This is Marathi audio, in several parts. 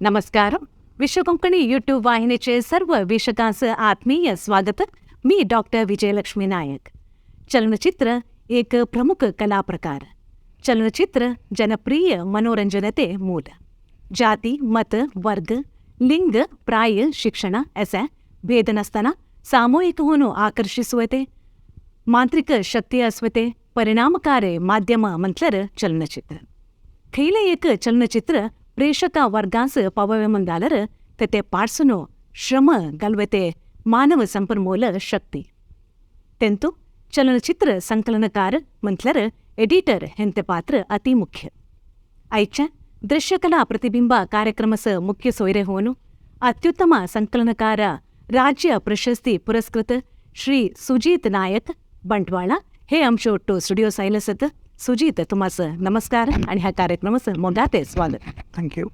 नमस्कार. विश्व कोंकणी यूट्यूब वाहिनीचे सर्व वीक्षकांचं आत्मीय स्वागत. मी डॉक्टर विजयलक्ष्मी नायक. चलनचित्र एक प्रमुख कला प्रकार. चलनचित्र जनप्रिय मनोरंजनते मूल. ಜಾತಿ ಮತ ವರ್ಗ ಲಿಂಗ ಪ್ರಾಯ ಶಿಕ್ಷಣ ಅಸೆ ಭೇದ ನಸ್ತಾನ ಸಾಮೂಹಿಕವನ್ನು ಆಕರ್ಷಿಸುವತೆ ಮಾಂತ್ರಿಕ ಶಕ್ತಿ अस्वते परिणामकारी माध्यम म्हटल्यार चलनचित्र. खैले एक चलनचित्र प्रेक्षका वर्गांस पावयमन जाल्यार ते पाडसुनो श्रम घालवते मानव संपन्मूल शक्ती. तेंतु चलनचित्र संकलनकार म्हटल्यार एडिटर हेंते पात्र अति मुख्य. आयच्या दृश्यकला प्रतिबिंब कार्यक्रमस मुख्य सोयरे होऊन अत्युत्तम संकलनकार राज्य प्रशस्ती पुरस्कृत श्री सुजीत नायक बंटवाळा हे आमचे ಒಟ್ಟು स्टुडिओ सायलसत. सुजीत, तुमास नमस्कार आणि ह्या कार्यक्रमास मोगाते स्वागत. थँक्यू.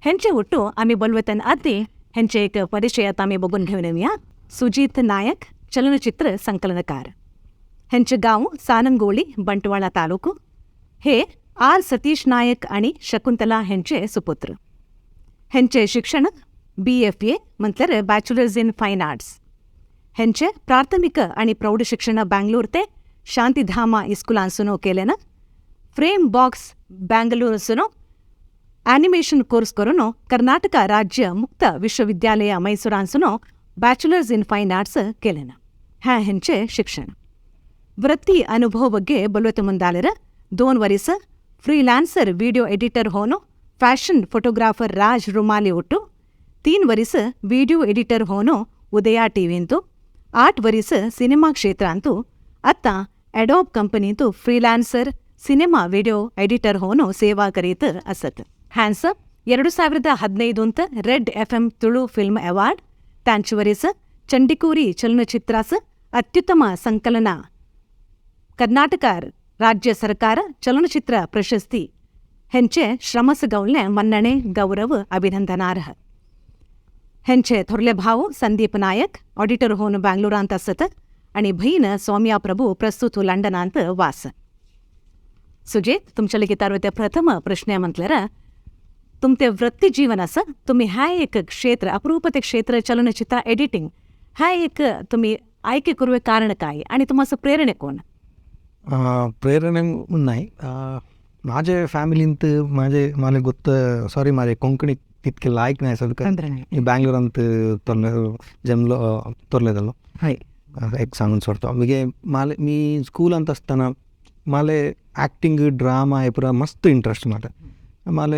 हेंचे ಒಟ್ಟು आम्ही बोलवतन आधी हेंचे एक परिचय आता आम्ही बघून घेऊन येऊया. सुजीत नायक चलनचित्र संकलनकार. हेंचे गाव सानंगोळी बंटवाळा तालुकू. हे आर सतीश नायक आणि शकुंतला हेंचे सुपुत्र. हेंचे शिक्षण BFA म्हटल्यार बॅचलर्स इन फाईन आर्ट्स. हेंचे प्राथमिक आणि प्रौढ शिक्षण बँगलोर ते शांतीधामा इस्कुलांसुनो केलेन. फ्रेम बॉक्स बँगलोरसुनो ॲनिमेशन कोर्स करून कर्नाटक राज्य मुक्त विश्वविद्यालय मैसूरांसुनो बॅचलर्स इन फाईन आर्ट्स केलेन. ह्या हेंचे शिक्षण. वृत्ती अनुभव ಬಗ್ಗೆ बोलवत ಮುಂದಾಲರ 2 वर्ष फ्रीलान्सर वीडियो एडिटर होनो फॅशन फोटोग्राफर राज रुमाली ಒಟ್ಟು 3 वर्ष वीडियो एडिटर होनो उदया टीव्हींतू 8 वर्ष सिनेमा क्षेत्रांतू आता Adobe कंपनीतू freelancer cinema video editor होनो सेवा करीत असत. Hans 2015 red FM Tulu film award. त्यांचे वर्ष चंडीकोरी चलनचित्रास अत्युत्तम संकलन कर्नाटक राज्य सरकार चलनचित्र प्रशस्ती हेंचे श्रमस गौलने मन्नणे गौरव अभिनंदनार्ह. हेंचे थोरले भाऊ संदीप नायक ऑडिटर होऊन बँगलोरांत असत आणि बहीण सौम्या प्रभू प्रस्तुत लंडनांत वास. सुजीत, तुमच्या लिखितावर प्रथम प्रश्न म्हटल्यार तुमचे वृत्ती जीवन असं तुम्ही ह्या एक क्षेत्र अपरूप ते क्षेत्र चलनचित्र एडिटिंग ह्या एक तुम्ही आಯ್ಕೆ करूवे कारण काय आणि तुम्हाला प्रेरणे कोण? प्रेरणे नाही. माझ्या फॅमिलींत मला ಗೊತ್ತು. सॉरी, माझे कोंकणी तितके लायक नाही सर. मी बँगलोरांत जन्मलो तोरलेदलो. एक सांगून सोडतो. मी स्कूलांत असताना मला ॲक्टिंग ड्रामा हे पुरा मस्त इंटरेस्ट. मला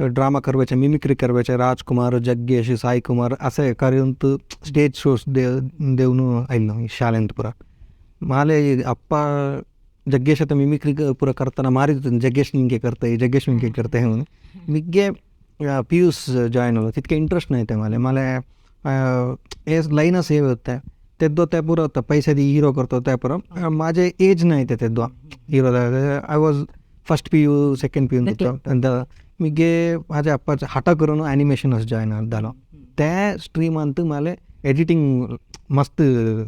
ड्रामा करवायचे, मिमिक्री करवायचे. राजकुमार, जग्गेश, साईकुमार असे करून स्टेज शोज देऊन आयलो मी शाळेंत पुरा. मला अप्पा जग्गेश आता मिमिक्री पुरा करताना मारित जग्गेश निंके करते म्हणून मिगे पियुष जॉईन होलो. तितके इंटरेस्ट नाही ते मला हे लाईनच हे होते तेद्दो ते पुरं होतं. पैसे दी हिरो करतो त्या पुरं माझे एज नाही ते तेद्दो hero. I was first PU second PU होतो. मिगे माझ्या अप्पाचं हाटा करून ॲनिमेशनच जॉईन झालो. त्या स्ट्रीमांत मला एडिटिंग मस्त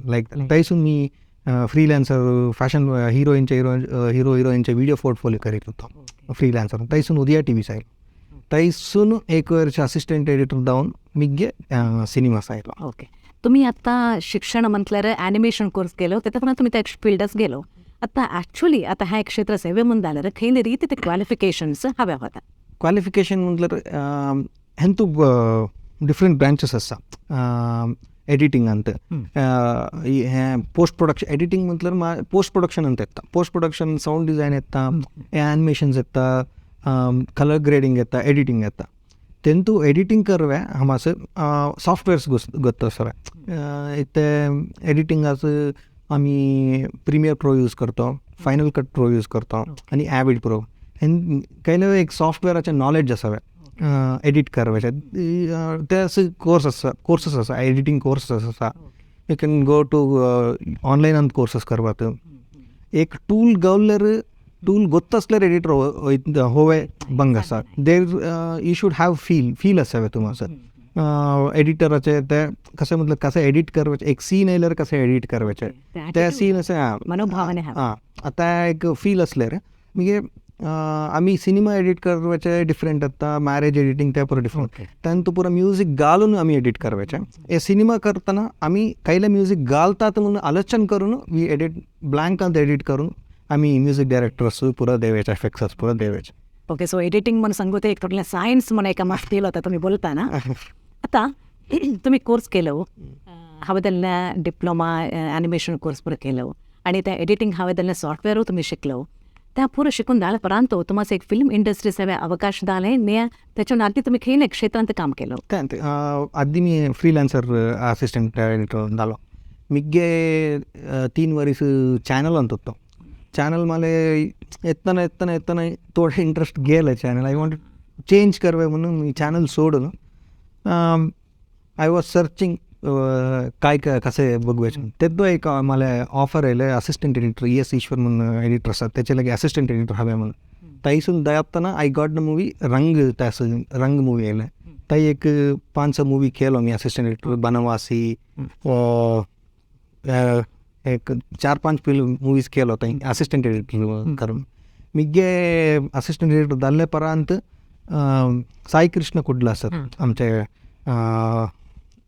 लाईक. थंयसून मी फ्रीलान्सर फॅशन हिरोईनचे व्हिडिओ पोर्टफोलिओ करीत होतो फ्रीलान्सर. थंयसून उदया TV आयलो. थंयसून 1 वर्ष असिस्टंट एडिटर जाऊन मिगे सिनेमास आयलो. ओके. तुम्ही आता शिक्षण म्हटल्यार ॲनिमेशन कोर्स केलो, त्यातून तुम्ही त्या फील्डच गेलो. आता ॲक्च्युली आता ह्या क्षेत्र सेवे ಮುಂದಾಲರ खैले ರೀತಿ ते क्वालिफिकेशन्स हव्या होता. क्वालिफिकेशन म्हटल्यार हेंतू डिफरंट ब्रांचेस आसा एडिटिंग अंत. हे पोस्ट प्रोडक्शन एडिटिंग म्हटल्यार पोस्ट प्रोडक्शन अंत येता. पोस्ट प्रोडक्शन साऊंड डिझायन येता, ॲनिमेशन्स येता, कलर ग्रेडिंग येता, एडिटिंग येता. तेंतू एडिटिंग करवे हमास सॉफ्टवेअर्स ಗೊತ್ತು सर. इथे एडिटिंगाचं आम्ही प्रीमियर प्रो यूज करतो, फायनल कट प्रो यूज करतो आणि ॲविड प्रो. काही एक सॉफ्टवेअराचे नॉलेज असावे एडिट करवायचे. ते असं कोर्सेस असा एडिटिंग कोर्सेस असा. You can go to online ಅಂತ ಕೋರ್ಸಸ್ करवात. एक टूल गवलर टूल ಗೊತ್ತसल्यार एडिटर होवे बंग असा. There you should have feel असावे तुम्हाला एडिटराचे. ते कसं म्हटलं कसं एडिट करवायचे, एक सीन येयल्यार कसं एडिट करवायचे त्या सीन असं मनोभावने. आता एक फील असल्यार म्हणजे आमी सिनेमा एडिट करवाचे डिफरंट आसता, मॅरेज एडिटींग ते पुरो डिफरंट. तातूंत पुरो म्युजीक घालून आमी एडिट करवाचे. हे सिनेमा करतना आमी कायले म्युजीक घालतात म्हणून आलोचन करून वी एडिट ब्लँकांत एडिट करून आमी म्युजीक डायरेक्टर्स पुरो देवेचे, एफेक्ट्स पुरो देवेचे. ओके, सो एडिटिंग म्हणून सांगू ते एक थोडं सायन्स म्हणून एका मात फील होता तुम्ही बोलता ना. आता तुम्ही कोर्स केलो, हांवें डिप्लोमा एनिमेशन कोर्स पुरो केलो आणि त्या एडिटिंग हांवें सॉफ्टवेअरू तुम्ही शिकलो. त्या पुरो शिकून जाले परंत तुम्हाला एक फिल्म इंडस्ट्री सेवे अवकाश जाले ने त्याच्यावर आधी तुम्ही खंय क्षेत्रांत काम केलो. आधी मी फ्रीलान्सर असिस्टंट एडिटर जालो. मिगे 3 वर्स चॅनल अंत चॅनल मला एत्तना थोडं इंटरेस्ट गेलं चॅनल. आय वॉन्ट चेंज करवे म्हणून मी चॅनल सोडून आय वॉज सर्चिंग काय कसे बघवायचे. तेव्हा एक मला ऑफर आयले असिस्टंट एडिटर ES ईश्वर म्हणून एडिटर असतात, त्याचे लगे असिस्टंट एडिटर हवे म्हणून. ताईसून दयातना आय गॉट द मूवी रंग मूवी आयले. ताई एक 5 मूवी केलो मी असिस्टंट एडिटर. बनवासी एक 4-5 फिल्म मूवीज केलो ताई असिस्टंट एडिटर करून. मिगे असिस्टंट एडिटर जाल्ले परंत साई कृष्ण कुडला असतात आमचे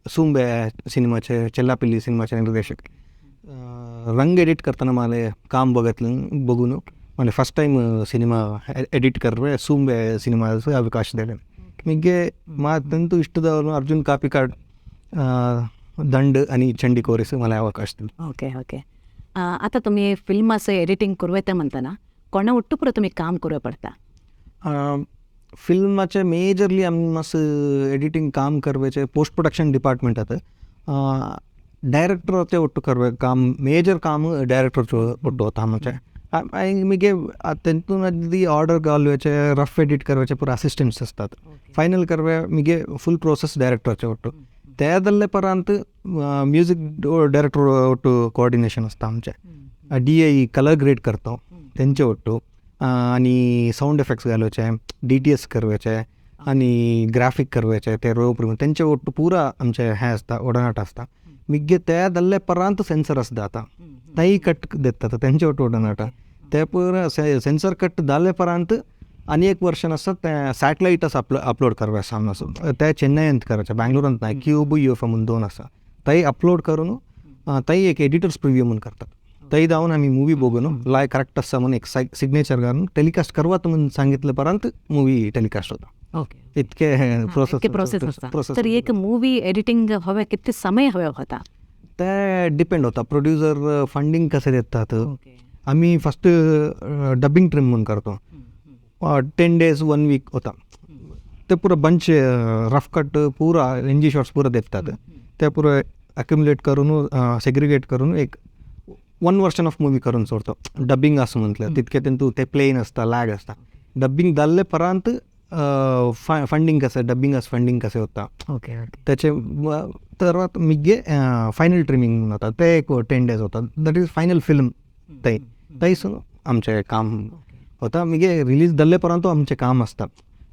सुंबे सिनेमाचे, चेल्लापिल्ली सिनेमाचे निर्देशक. रंग एडिट करताना मला काम बघून मला फर्स्ट टाइम सिनेमा एडिट करवे सुंबे सिनेमाचे अवकाश दिले. मिगे मातंतू इष्ट जावन अर्जुन कापिकाड, दंड आणि चंडी कोरेस मला अवकाश दिले. Okay okay. आता तुम्ही फिल्माचं एडिटिंग करता म्हणताना कोणा उट्टू पुरो तुम्ही काम करवे पडता. फिल्माचे मेजरली आम्हास एडिटिंग काम करवेचे पोस्ट प्रोडक्शन डिपार्टमेंटात डायरेक्टरचे ಒಟ್ಟು करवे काम मेजर काम डायरेक्टरचे ಒಟ್ಟು होता आमचे. मिगे तेंतून ऑर्डर घालवायचे, रफ एडिट करवायचे पुरो असिस्टंट्स असतात. फायनल करवे मिगे फुल प्रोसेस डायरेक्टरचे ಒಟ್ಟು. त्यादल्ले परंत म्युझिक डायरेक्टर ಒಟ್ಟು कोऑर्डिनेशन असतं आमचे. DI कलर ग्रेड करतो त्यांचे ಒಟ್ಟು. आणि साऊंड इफेक्ट्स घालवायचे, DTS करवायचे आणि ग्राफिक करवायचे ते रोप्रिम त्यांचे ಒಟ್ಟು पुरा आमचे हे असता ओढानाट असता. मिगे त्या दल्ले परंत सेन्सर असता. आता ताई कट देतात त्यांचे ಒಟ್ಟು ओढानाट. ते पुरा सेन्सर कट जाले परंत आणि एक वर्षन असतात त्या सॅटेलाइटच अपलोड करवा सामना त्या चेन्नईंत करायचे, बँगलोरांत नाही. क्यूब UFO म्हणून 2 असतात. ताई अपलोड करून ताई एक एडिटर्स प्रिव्ह्यू म्हणून करतात. ताई जाऊन आम्ही मूवी बघून लाय करेक्ट असं म्हणून एक सिग्नेचर घालून टेलिकास्ट करवात म्हणून सांगितलं परंत मूवी टेलिकास्ट होता. ओके, इतके प्रोसेस असता. तर एक मूवी एडिटिंग हवे किती समय हवे होता ते डिपेंड होता. प्रोड्युसर फंडिंग कसे देतात. आम्ही फर्स्ट डबिंग ट्रिम म्हणून करतो. 10 days 1 week होता. ते पुरं बंच रफ कट पुरा NG शॉट्स पुरं देतात. ते पुरं अक्युमुलेट करून सेग्रिगेट करून एक 1 वर्जन ऑफ मूवी करून सोडतो. डबिंग असं म्हटलं तितके तेंतू ते प्लेन असता, लॅग असता. डबिंग जाल्ले परंत फंडिंग कसं डबिंग फंडिंग कसे होता. ओके. त्याचे తర్వాత मिगे फायनल ट्रिमिंग होता. ते एक 10 days होता. That is final film. ताईसून आमचे काम होता. मिगे रिलीज जाल्ले परंत आमचे काम असतात.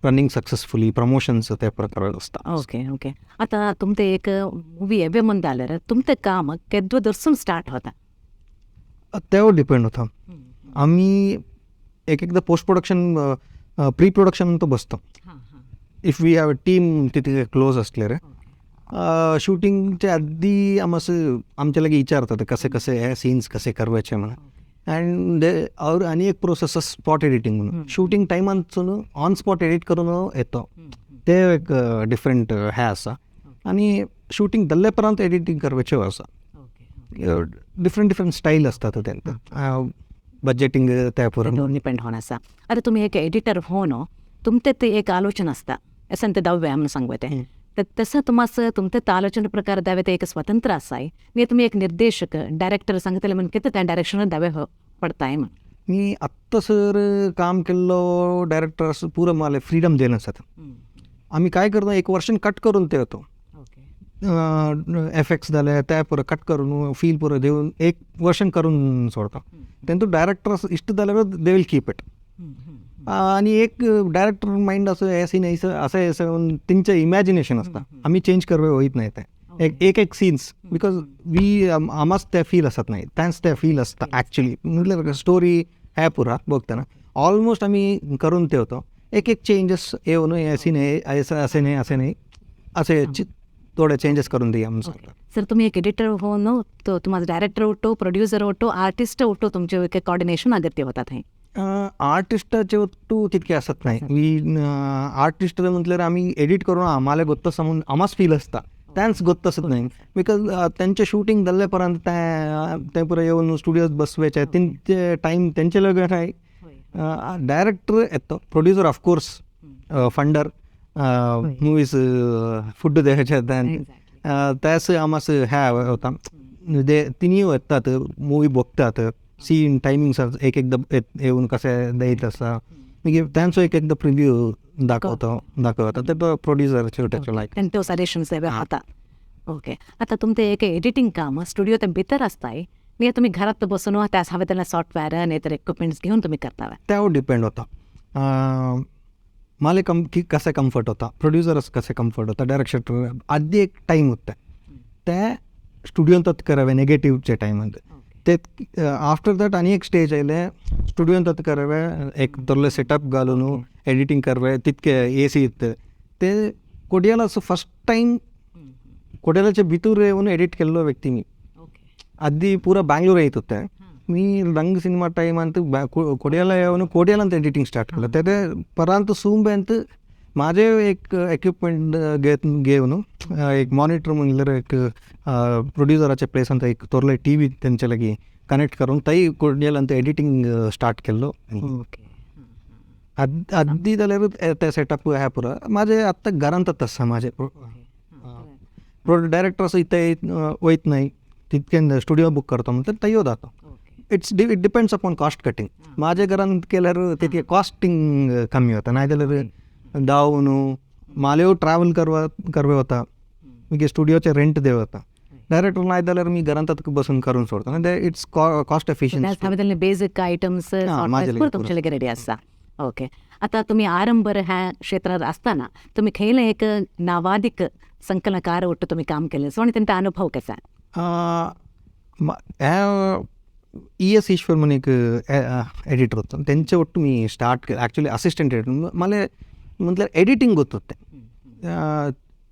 रनिंग सक्सेसफुली प्रमोशन्स ते प्रकार असतात. Okay okay. आता तुमचे एक मूवी एवे म्हणून जाल्यार तुमचं काम केद्दो दर्सून स्टार्ट होता. त्यावर डिपेंड होता. आम्ही एकदा पोस्ट प्रोडक्शन प्री प्रोडक्शन तो बसतो. If we have a team तिथे क्लोज असले रे शूटिंगच्या आधी आमच्या लगे विचारतात कसे कसे हे सीन्स कसे करवायचे म्हणून. अँड आणि एक प्रोसेस स्पॉट एडिटिंग म्हणून शूटिंग टायमांतसून ऑन स्पॉट एडिट करून येतो. ते एक डिफरंट हे असा. आणि शूटिंग जाल्ले परंत एडिटिंग करवायचे असा. डिफरंट स्टाईल असतात त्यांचं. बजेटिंग त्या पुरं डिपेंड होऊन असा. आता तुम्ही एक एडिटर हो नो तुमचे ते एक आलोचना असता असं ते दव्य म्हणून सांगते. तर तसं तुम्हाला तुमच्या आलोचना प्रकार द्यावे ते एक स्वतंत्र असाय. मी तुम्ही एक निर्देशक डायरेक्टर सांगतले म्हणून किती त्या डायरेक्शनवर द्यावे पडताय म्हणून. मी आत्ता सर काम केलं डायरेक्टर पुरं मला फ्रीडम देणं असतात. आम्ही काय करतो 1 वर्ष कट करून ते होतो. एफेक्ट्स झाले त्या पुरं कट करून फील पुरं देऊन 1 वर्ष करून सोडतो. त्यांतून डायरेक्टर इष्ट झाल्यावर दे विल कीप इट. आणि एक डायरेक्टर माइंड असं ऐसी नाही असं त्यांचं इमॅजिनेशन असतं. आम्ही चेंज करवे होईत नाही. ते एक सीन्स बिकॉज वी आम्हाच त्या फील असत नाही त्यांच त्या फील असतं ॲक्च्युली. म्हटलं स्टोरी ह्या पुरा बघताना ऑलमोस्ट आम्ही करून ठेवतो. एक चेंजेस येऊन असे नाही असे नाही असे थोडे चेंजेस करून द्या म्हणून सांगतात. सर तुम्ही एक एडिटर हो नो तो तुम्हाला डायरेक्टर होतो, प्रोड्युसर होतो, आर्टिस्ट होतो, तुमचे एक कॉर्डिनेशन अगत्य होतात हे. आर्टिस्टाचे वस्तू तितके असत नाही. आर्टिस्ट म्हटल्यार आम्ही एडिट करून आम्हाला गोत्त समजून आम्हाच फील असता त्यांच गोत्त असत नाही. बिकॉज त्यांचे शूटिंग जाल्लेपर्यंत ते पुरे येऊन स्टुडिओत बसवायचे त्यांचे टाईम त्यांचे लगे नाही. डायरेक्टर येतो, producer of course funder movies food द्यायचे त्याच आम्हास ह्या होता म्हणजे तिन्ही येतात मूवी बघतात सीन टायमिंग एकदा येऊन कसे द्यायचं असं म्हणजे त्यांचं एकदा प्रिव्ह्यू दाखवतात ते तो प्रोड्युसर छोट्याच्या लायक त्यांचे सजेशन्स आता. ओके, आता तुमचं एक एडिटिंग काम स्टुडिओत भितर असताय मी तुम्ही घरात बसून त्यास हवे त्यांना सॉफ्टवेअर नाही तर इक्विपमेंट्स घेऊन तुम्ही करता त्यावर डिपेंड होता. मला कसे कम्फर्ट होता, प्रोड्युसर्स कसे कम्फर्ट होता, डायरेक्टर आधी एक टाईम होता त्या स्टुडिओंत करावे नेगेटिव्हच्या टाईममध्ये ते आफ्टर दॅट आणि एक स्टेज आयले स्टुडिओंत करावे एक तोरले सेटअप घालून एडिटिंग करवे तितके AC इतते ते कोडियाला असं फर्स्ट टाईम कोडियालाच्या भितूर येऊन एडिट केलेलो व्यक्ती मी. आधी पुरा बँगलोर येत होते मी रंग सिनेमा टाईम अंत कोडियाला येऊन कोडियाला एडिटिंग स्टार्ट केलं ते परंतु सूंबेंत माझे एक इक्विपमेंट घेऊन एक मॉनिटर म्हणलं एक प्रोड्युसराच्या प्लेस अंत एक तोरले TV त्यांच्या लगी कनेक्ट करून ताई कोडियाला एडिटिंग स्टार्ट केलं. आधी जाल्यार ते सेटअप ह्या पुरा माझे आत्ता घरांत तसा माझे डायरेक्टर असं इथे वयत नाही तितके स्टुडिओ बुक करतो म्हणतात तैयो जातो. It depends upon cost cutting. माझ्या घरात केल्यार तितके कॉस्टिंग कमी होता नाही जाल्यार डाऊन मालेव ट्रॅव्हल करवे होता मी स्टुडिओचे रेंट देव होता. डायरेक्टर नाही जाल्यार मी घरांत बसून करून सोडतो ना it's cost efficient basic items तुमचे रेडी असता. ओके, आता तुम्ही आरंभर ह्या क्षेत्रात असताना तुम्ही खेळ एक नावादिक संकलनकार ಒಟ್ಟು तुम्ही काम केलं सो आणि त्यांचा अनुभव कसा? ES ईश्वर म्हणून एक एडिटर होतं त्यांच्या ಒಟ್ಟು मी स्टार्ट केलं ॲक्च्युली असिस्टंट एडिटर. मला म्हटलं एडिटिंग ಗೊತ್ತು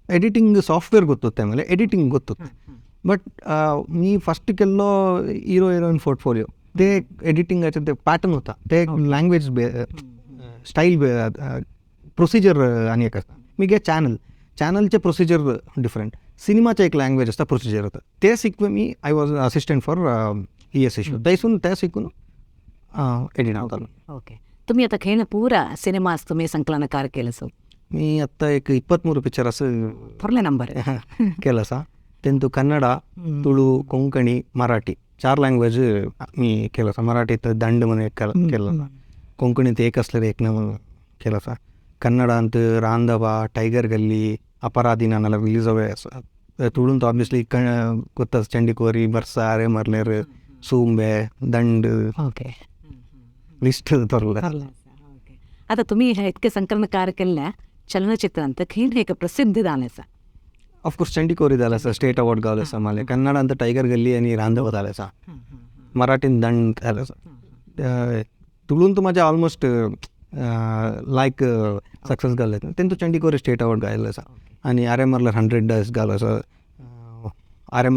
एडिटिंग सॉफ्टवेअर ಗೊತ್ತು मला एडिटिंग ಗೊತ್ತು बट मी फर्स्ट केलो हिरो हिरोईन पोर्टफोलिओ ते एडिटिंगाचे ते पॅटर्न होता ते लँग्वेज स्टाईल प्रोसिजर आणि एक असतं मी घे चॅनलचे प्रोसिजर डिफरंट सिनेमाचे एक लँग्वेज असतं प्रोसिजर होतं ते शिकवे मी I was assistant for ES Ishwar त्यासून त्या शिकून एडिट होतं. ओके, तुम्ही आता खेळ पुरा सिनेमास तुम्ही संकलनकार केलं सो मी आत्ता एक 23 पिक्चर असं फॉरले नंबर केलं सा त्यांतू कन्नड तुळू कोंकणी मराठी 4 लँग्वेज मी केलं सा. मराठीत दंड म्हणून एक केलं कोंकणीत एक असलेलं एक म्हणून केलं सा. ಕನ್ನಡ ರಾಂಧವ ಟೈಗರ್ ಗಲ್ಲಿ ಅಪರಾಧಿ ನಾನೆಲ್ಲ ರಿಲೀಸ್ ಅವೇ ತುಳುಂತ ಆಬ್ವಿಯಸ್ಲಿ ಗೊತ್ತ ಚಂಡಿಕೋರಿ ಬರ್ಸ ಅರೆ ಮರ್ಲೇರ್ ಸೂಂಬೆ ದಂಡ್ लिस्ट तरला. आता तुम्ही हे इतके संकलनकार केल्या चलनचित्रांत खीण हे प्रसिद्ध झाले सा ऑफकोर्स चंडीकोरी झाला सा स्टेट अवॉर्ड गावले सा मला कन्नड अंत टायगर गल्ली आणि रांधव झाले सा मराठीन दंड झाले सा तुळून तर माझ्या ऑलमोस्ट लाईक सक्सेस गावले त्यांचं चंडीकोरी स्टेट अवॉर्ड गायलं सा आणि आरे मरलेर 100 days गावलं सा आरे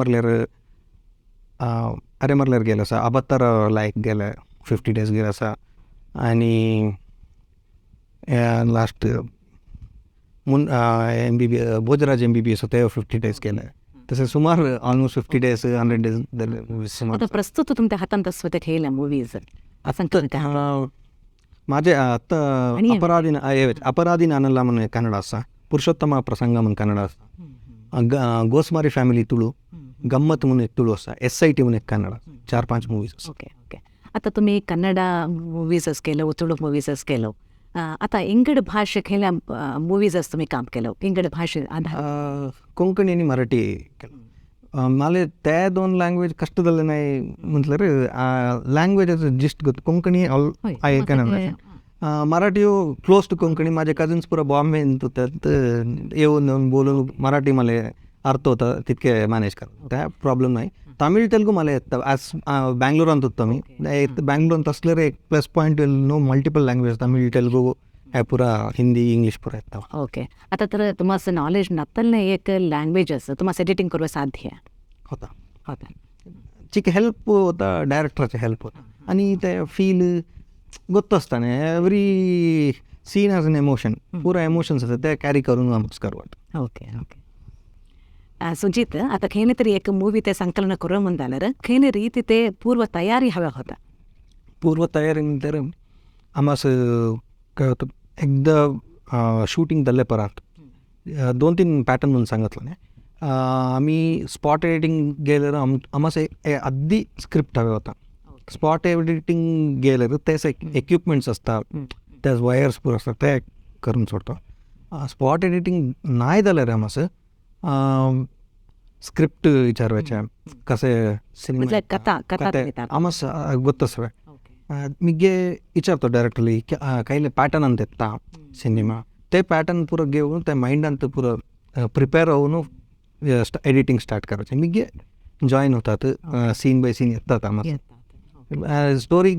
मरलेर गेलं सा अबत्तर लाईक गेलं 50 days गेला सा आणि लास्ट भोजराज MBBS होते 50 days केलं तसे सुमार ऑलमोस्ट 50 days 100 days आता प्रस्तुत तुमच्या हातात असते खेळल्या मूवीज माझे आता अपराधी नानला म्हणून कन्नड असा पुरुषोत्तम प्रसंग म्हणून कन्नड असा गोस्मारी फॅमिली तुळू गम्मत म्हणून एक तुळू असा SIT म्हणून एक कन्नड 4-5 मूवीज. ओके ओके, आता तुम्ही कन्नड मूवीजच केलं तुळू मूवीजच केलं आता इंगड भाषे खेळल्या मूवीजच तुम्ही काम केलं इंगड भाषे कोंकणी आणि मराठी केलं. मला त्या 2 लँग्वेज कष्टदल्ले नाही म्हटलं रे लँग्वेजेस जिस्ट ಗೊತ್ತು कोंकणी आहे कन्नड मराठी क्लोज टू कोंकणी माझे कझन्स पुरा बॉम्बे त्यात येऊन बोलून मराठी मला अर्थ होता तितके मॅनेज करा त्या प्रॉब्लेम नाही. तमिळ तेलुगू मला येतं ॲज बँगलोरांत होतो मी बँगलोरांत असल्यावर एक plus point no multiple language Tamil Telugu हे पुरा हिंदी इंग्लिश पुरा येतं. ओके. आता तर तुम्हाला नॉलेज नसताना एक लँग्वेजेस तुम्हाला एडिटिंग करू साध्य होता होता चिक हेल्प होता ಡೈರೆಕ್ಟರ್चे ಹೆಲ್ಪ್ होता आणि ते ಫೀಲ್ ಗೊತ್ತಸ್ತಾನೆ every scene as an emotion पुरा एमोशन्स असतात ते कॅरी करून नमस्कार वाटतं. Okay okay. सुजित आता खैने तरी एक मूवी ते संकलन करू म्हणल्यार खैने रीती ते पूर्व तयारी हव्या होता. पूर्व तयारीनंतर आम्हास काय होतं एकदा शूटिंग झाले परत 2-3 पॅटर्न म्हणून सांगितलं नाही आम्ही स्पॉट एडिटिंग गेलेलं आम्हाला आधी स्क्रिप्ट हवे होता. स्पॉट एडिटिंग गेलेलं त्याच इक्विपमेंट्स असतात त्याच वायर्स पूर असतात ते करून सोडतो. स्पॉट एडिटिंग नाही झालं रे आम्हाला स्क्रिप्ट विचारवायच्या कसे सिनेमा आम्हाला ಗೊತ್ತಸ್ ಮಿಗೆ ವಿಚಾರ್ತು ಡೈರೆಕ್ಟ್ಲಿ ಕೈಲಿ ಪ್ಯಾಟರ್ನ್ ಅಂತ ಎತ್ತಾ ಸಿನಿಮಾ ते पॅटर्न पुरं घेऊन त्या माइंडांत पुरं प्रिपेअर होऊन एडिटिंग स्टार्ट करायचं मी जॉईन होतात सीन बाय सीन येतात आम्हाला ಸ್ಟೋರಿ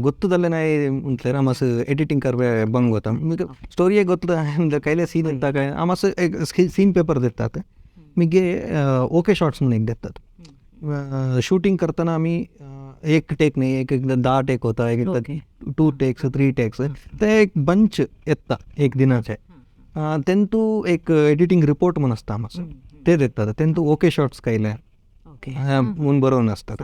ಗೊತ್ತದಲ್ಲೇ ನಾಯಿ ಅಂತೇಳಿ ಆಮಸ್ ಎಡಿಟಿಂಗ್ ಕರ್ವೆ ಬಂಗ್ ಗೊತ್ತಾ ಮಿಗೆ ಸ್ಟೋರಿಯೇ ಗೊತ್ತದ ಕೈಲೇ सीन येतात आमस एक सीन पेपर देतात मिगे ओके शॉट्स म्हणून एक देतात. शूटिंग करताना आम्ही एक टेक नाही एक एकदा 10 टेक होता एक एकदा 2 टेक्स 3 टेक्स ते एक बंच येतात एक दिनाचे तेंतू एक एडिटिंग रिपोर्ट म्हणून असतं आमचं ते देतात तेंतू ओके शॉट्स कायले म्हणून बरोबर असतात.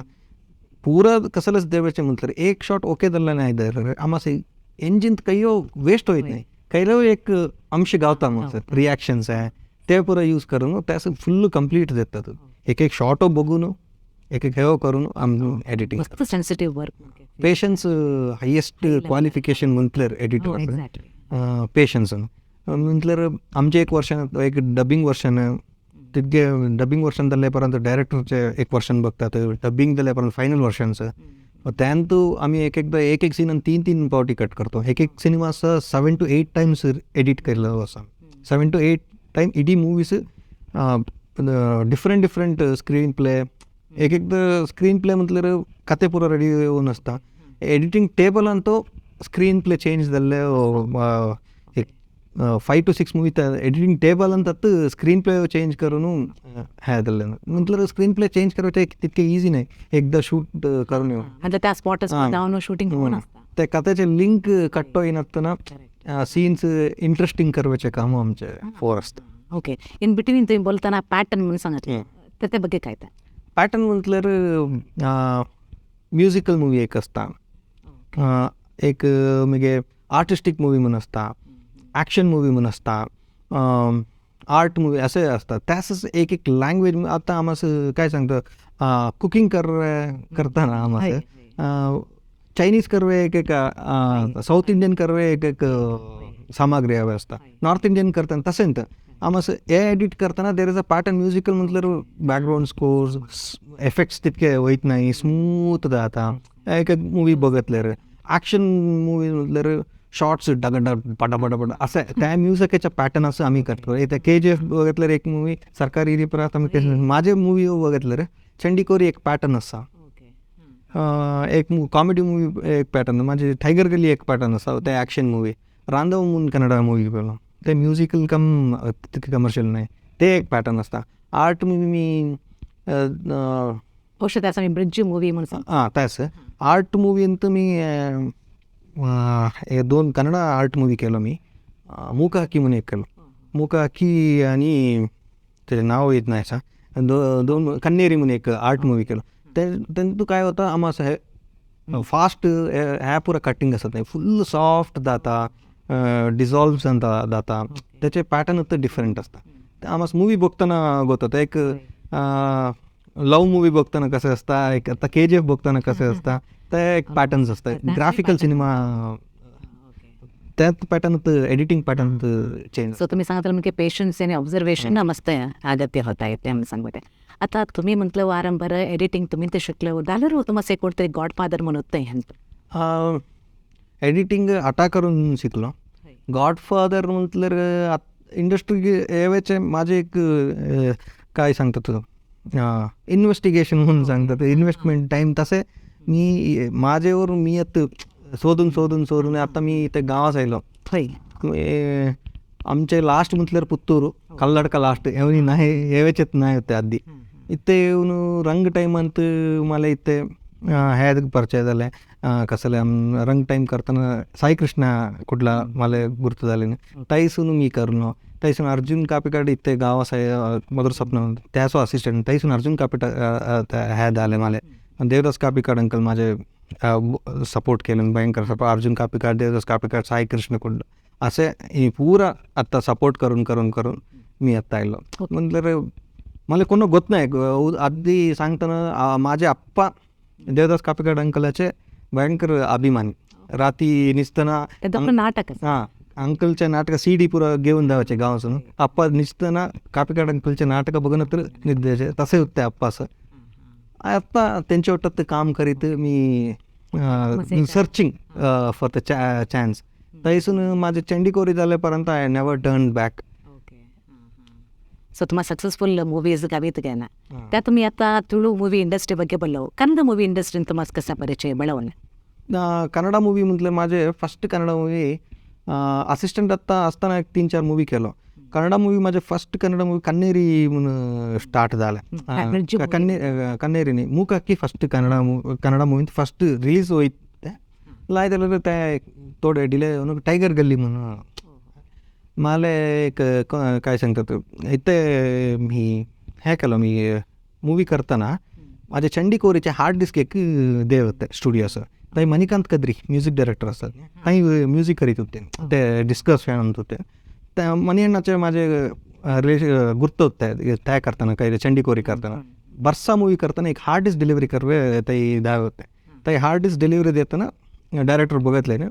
पुरा कसलंच देवाचे म्हटलं एक शॉट ओके झाला नाही द्यायला आम्हाला इंजिन काही वेस्ट होत नाही काही एक अंश गावता मग रिॲक्शन्स आहे ते पुरं यूज करून त्याचं फुल कम्प्लीट देतात. एक एक शॉट बघून एक एक हे करून आम्ही editing sensitive work patience highest qualification म्हटल्यार एडिटर पेशन्स म्हटल्यार आमचे एक वर्षान एक डबिंग वर्षन तितके डबिंग वर्षन जाल्लेपर्यंत डायरेक्टरचे एक वर्षन बघतात डबिंग जाल्लेपर्यंत फायनल वर्षनचं त्यानंतू आम्ही एक एकदा एक एक सीन 3-3 पावटी कट करतो. एक एक सिनेमा असं 7 to 8 टाइम्स एडिट केलं असं 7 to 8 time ED movies different screen play एक एकदा स्क्रीन प्ले म्हटल्यार कथे पुरा रेडी होऊन असता एडिटिंग टेबल अंतो स्क्रीन प्ले चेंज जाल्ले एक 5 to 6 मूवी एडिटिंग टेबल अंत स्क्रीन प्ले चेंज करून हे जाल्ले म्हटल्यार स्क्रीन प्ले चेंज करपाचें तितके इजी नाही एकदा शूट करून येऊ त्या स्पॉट जाऊन शूटिंग ते कथेचे लिंक कट्टो येनातना सीन्स इंटरेस्टिंग करवायचे काम आमचे फोर असतात. ओके. इन बिटवीन तुम्ही बोलताना पॅटर्न म्हणून सांगितलं तर ते बघे काय पॅटर्न म्हटल्यार म्युझिकल मूवी एक असता एक मगे आर्टिस्टिक मूवी म्हणून असता ॲक्शन मूवी म्हणून असता आर्ट मूवी असे असतात त्याच एक एक लँग्वेज आता आम्हाला काय सांगतं कुकिंग करताना आम्हाला चायनीज करवे एक एक साऊथ इंडियन करवे एक एक सामग्री हवी असता नॉर्थ इंडियन करताना तसें तर आम्हाला हे एडिट करताना there is a pattern musical म्हटल्यार बॅकग्राऊंड स्कोर्स एफेक्ट्स तितके होत नाही स्मूथ जाता. एक एक मूवी बघितल्यार ॲक्शन मूवी म्हटल्यार शॉर्ट्स डगडग पटापटापट असं त्या म्युझिकाच्या पॅटर्न असं आम्ही करतो. त्या KGF बघितल्यार एक मूवी सरकारी परत आम्ही माझे मूवी बघितल्यार चंडीकोरी एक पॅटर्न असा एक कॉमेडी मूवी एक पॅटर्न माझे टायगर गली एक पॅटर्न असा ते ॲक्शन मूवी रांधव म्हणून कन्नड मूवी पहिला ते म्युझिकल कम तितके कमर्शियल नाही ते एक पॅटर्न असता. आर्ट मूवी मी त्याचा मी ब्रिज मूवी म्हणून त्याच आर्ट मूवींत मी 2 कन्नड आर्ट मूवी केलो मी मूकाकी म्हणून एक केलो मूकाकी आणि त्याचे नाव येत नाही असं 2 कन्नेरी म्हणून एक आर्ट मूवी केलो त्यांतू काय होतं आम्हाला हे फास्ट ह्या पुरा कटिंग असत नाही फुल सॉफ्ट जाता डिझॉल्व्स जाता त्याचे पॅटर्न तर डिफरंट असतात. ते आम्हाला मूवी बघताना होतं एक लव मूवी बघताना कसं असता एक आता KGF बघताना कसं असता ते एक पॅटर्न्स असतात ग्राफिकल सिनेमा त्यात pattern editing pattern change. So तुम्ही सांगितलं म्हणजे पेशन्स आणि ऑब्झर्वेशन मस्त अगत्य होता येते आम्ही सांगते. आता तुम्ही म्हटलं वारंवार एडिटिंग तुम्ही ते शिकलं झालं तुम्हाला एक कोणतरी गॉडफादर म्हणत एडिटिंग आटा करून शिकलो. गॉडफादर म्हटल्यार इंडस्ट्री यावेचे माझे एक काय सांगतात इन्व्हेस्टिगेशन म्हणून सांगतात, इन्व्हेस्टमेंट टाईम. तसे माझ्यावर मी आता सोदून आता मी इथे गावात आयलो. आमचे लास्ट म्हटल्यार पुत्तूರು ಕಲ್ಲಡ್ಕ ಲಾಸ್ಟ್ ಎವನಿ ನಾಯಿ ಏವೆಚೆತ್ ನಾಯಿ होते आधी इथे येऊन रंग टाईम अंत मला इथे ह्या परिचय झाला कसले रंग टाईम करताना साईकृष्ण कुठला मला गुर्तू झाले नाही. तैसून मी करलो, तैसून अर्जुन कापिकाड इथे गावास मधुर स्वप्न त्याचो असिस्टंट, तैसून अर्जुन कापिटा ह्या झाले मला. देवदास कापिकाड अंकल माझे सपोर्ट केलं भयंकर सपोर्ट. अर्जुन कापिकाड, देवदास कापिकाड, साईकृष्ण कुठलं असे पुरा आत्ता सपोर्ट करून करून करून मी आत्ता आयलो. म्हटलं मला कोण गोत नाही. आधी सांगताना माझे आप्पा देवदास कापिकाड अंकलाचे भयंकर अभिमानी. रात्री निसताना नाटक अंकलच्या नाटक CD पुरा घेऊन द्यायचे गावासून. आप्पा निसताना कापिकाड अंकलचे नाटक बघणं तर निद्याचे तसे होते आप्पा. असं आत्ता त्यांच्या वाटत काम करीत मी सर्चिंग फॉर द चान्स. तैसून माझे चंडीकोरी झाल्यापर्यंत I never turn back. So ತುಂಬ ಸಕ್ಸಸ್ಫುಲ್ ಮೂವೀಸ್ ಗಾವಿತ್ ಗಾನ त्या तुम्ही आता ತುಳು ಮೂವಿ ಇಂಡಸ್ಟ್ರಿ ಬಗ್ಗೆ ಬಲ್ಲವು ಕನ್ನಡ ಮೂವಿ ಇಂಡಸ್ಟ್ರಿ ತುಂಬ कसा परिचय बळवणे. कन्नड मूवी म्हटलं माझे फर्स्ट कन्नड मूवी असिस्टंट आत्ता असताना 3-4 मूवी केलो. कन्नड मूवी माझे फर्स्ट कन्नड मूवी कन्नेरी म्हणून स्टार्ट झाला. कन्नेरीने मूकाकी first Kannada movie first release होईत लायला त्या थोडे डिले टायगर गल्ली म्हणून मला एक काय सांगतात इथे मी हे केलं. मी मूवी करताना माझ्या चंडीकोरीचे हार्ड डिस्क एक देव होते स्टुडिओचं. ताई मणिकांत कद्री म्युझिक डायरेक्टर असतात, काही म्युझिक करीत होते, ते डिस्कस फॅन म्हणत होते. त्या मणिअण्णाचे माझे गुर्त होते त्या करताना काही चंडीकोरी करताना. बर्सा मूवी करताना एक हार्ड डिस्क डिलिव्हरी करवे ताई द्यावे होते. ताई हार्ड डिस्क डिलिव्हरी देताना डायरेक्टर बघितले ना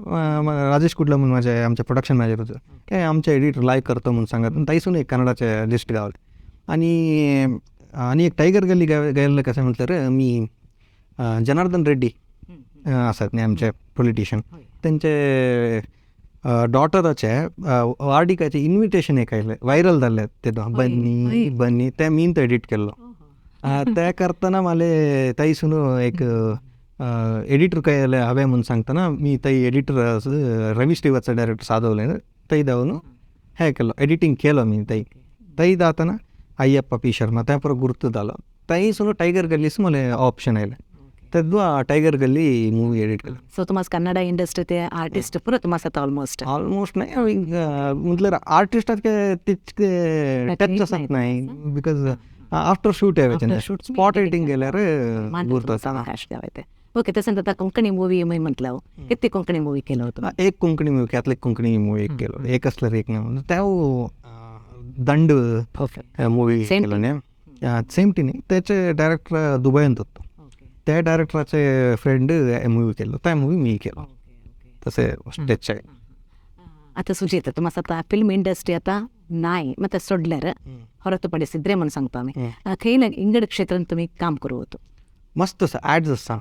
राजेश कुडला म्हणून माझ्या आमच्या प्रोडक्शन मॅनेजर होतं, काय आमच्या एडिटर लाईक करतो म्हणून सांगत. ताईसून एक कन्नडाचे लिस्ट गावले. आणि एक टायगर गल्ली गायला कसं म्हटलं रे मी जनार्दन रेड्डी असतात नाही आमचे पॉलिटिशियन, त्यांचे डॉटरचे वार्डिकाचे इन्व्हिटेशन एक आयले व्हायरल झाले ते बन्नी त्या मीन तर एडिट केलं. त्या करताना मला ताईसून एक एडिटर काय हवे म्हणून सांगताना मी ताई एडिटर रवी श्रीवाचं डायरेक्टर साधवलं ना ताई धावून हे केलं एडिटिंग केलं मी. ताई दाताना अय्यप्पा पी शर्मा त्यापर गुर्त झालं. ताईसून टायगर गल्लीच मला ऑप्शन आयलं तेव्हा टायगर गल्ली मूवी एडिट केलं. ಸೊ तुम्हाला कन्नड इंडस्ट्री ते आर्टिस्ट पुरं तुम्हाला ऑलमोस्ट नाही म्हटलं आर्टिस्ट तितके टच असत नाही बिकॉज आफ्टर शूट आहे स्पॉट एडिटिंग गेल्यावर गुर्त. ओके तसं आता कोंकणी मूवी मी म्हटलं किती कोंकणी मूवी केलं होतं. एक Konkani movie Catholic Konkani movie एक केलं, एक असलं एक नाही त्या दंड मूवी केलं नाही सेमटीने. त्याचे डायरेक्टर दुबईत होतो, त्या डायरेक्टराचे फ्रेंड मूवी केलं, त्या मूवी मी केलं तसे स्टेजचे. आता ಸುಜಿತ್ तुम्हाला आता ಫಿಲ್ಮ್ ಇಂಡಸ್ಟ್ರಿ आता नाही ಮತ್ತೆ सोडल्यार ಹೊರತುಪಡಿಸಿದ್ರೆ म्हणून सांगतो आम्ही खैल इंगड क्षेत्रात तुम्ही काम करू होतो. मस्त असं ॲड्स असतात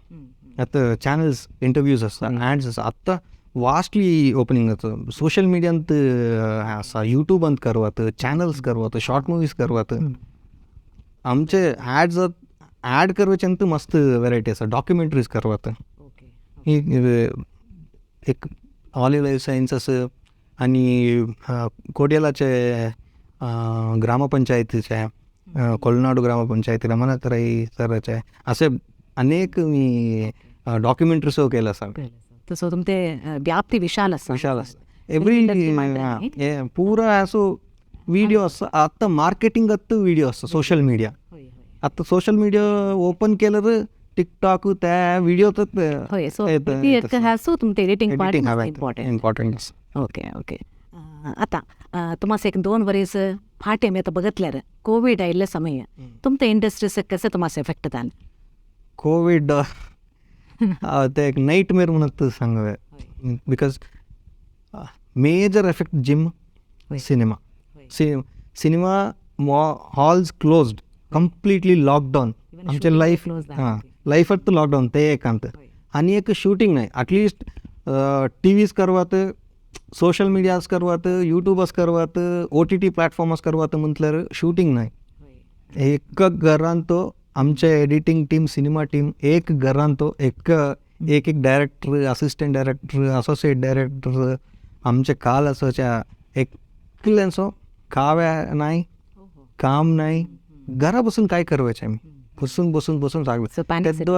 आता, चॅनल्स इंटरव्ह्यूज असतात, ॲड्स असतात. आत्ता वास्टली ओपनिंग होतं सोशल मीडियांत असा यूट्यूब अंत करवात, चॅनल्स करवात, शॉर्ट मूवीज करवात. आमचे ॲड्स ॲड करवायचे मस्त व्हरायटी असतात, डॉक्युमेंटरीज करवात. एक ऑलिव्ह लाईफ सायन्स आणि कोड्यालाचे ग्रामपंचायतीचे कोलनाडू ग्रामपंचायतीला म्हणा तर सरचे असे अनेक मी डॉक्युमेंटरीज केलं असं. तसं तुमचे व्याप्ती विशाल असतं एव्हरी पुरा असो व्हिडिओ असतं. आत्ता मार्केटिंग व्हिडिओ असतं सोशल मीडिया. आता सोशल मीडिया ओपन केलं तर टिकटॉक त्या व्हिडिओ इम्पॉर्टंट. Okay okay. आता तुम्हाला एक 2 वर्ष फाटे मी आता बघितल्यार कोविड आयिल्ल्या समय तुमच्या इंडस्ट्रीचं कसं तुम्हाला इफेक्ट झालं. कोविड ते एक नाईटमेअर म्हणत सांगावे because major effect gym cinema halls closed completely lockdown. आमचे लाईफात लॉकडाऊन ते एक अंत. आणि एक शूटिंग नाही ॲटलिस्ट टी व्हीज करवात, सोशल मीडियाज करवात, यूट्यूबच करवात, OTT प्लॅटफॉर्मच करवात म्हटल्यार शूटिंग नाही. एक घरान तो आमचे एडिटिंग टीम सिनेमा टीम एक घरान तो एक director assistant director associate director आमचे काल असोच्या एकल्यांसो काव्या नाही काम नाही घरा बसून काय करवायचे आम्ही बसून सांगतो